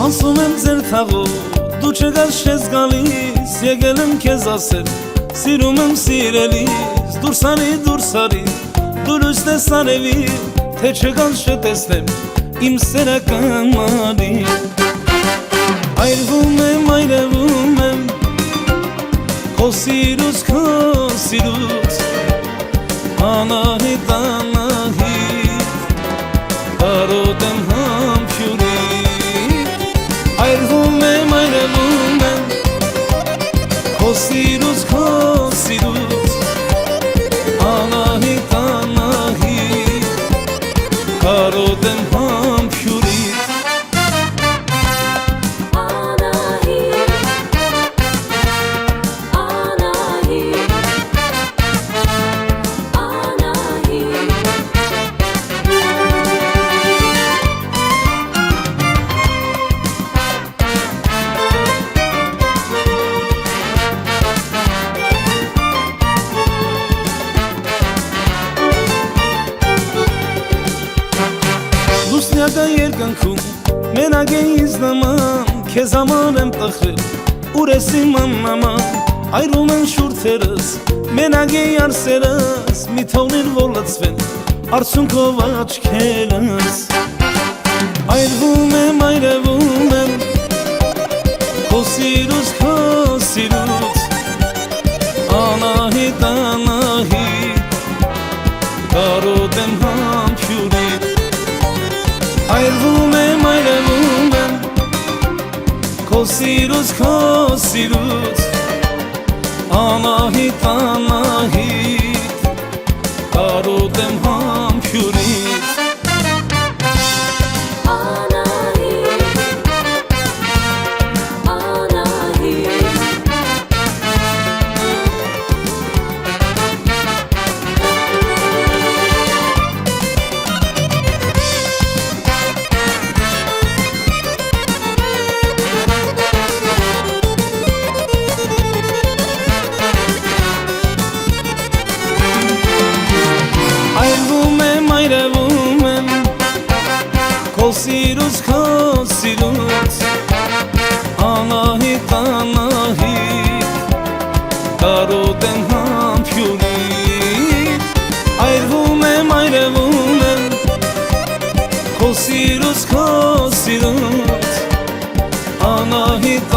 Ասում եմ ձեր թաղով, դու չգաս չես գալիս, եկել եմ քեզ ասել, սիրում եմ սիրելիս, դուրս արի, դու լույս ես արելի, թե չգաս չտեսնեմ, իմ սերական մարի։ Այրվում եմ, քո սիրուց, անահիտ, կարոտ եմ համբյուրի։ Այրվում եմ, քո սիրուց, անահիտ, կարոտ եմ համբյուրի։ Լուսնյակա երկնքում մենակ է ինձ նման, քեզ համար եմ տխրել, ուր ես իմ աննաման։ Այրում են շուրթերս, մենակ է արսերս, մի թողնիր որ լցվեն արցունքով աչքերս։ Այրվում եմ, քո սիրուց, անահիտ, կարոտ եմ համբյուրի։ Այրվում եմ, քո սիրուց, անահիտ, կարոտ եմ համբյուրի։ Այրվում եմ, քո սիրուց, անահիտ, կարոտ եմ համբյուրի։ Այրվում եմ, քո սիրուց, անահիտ,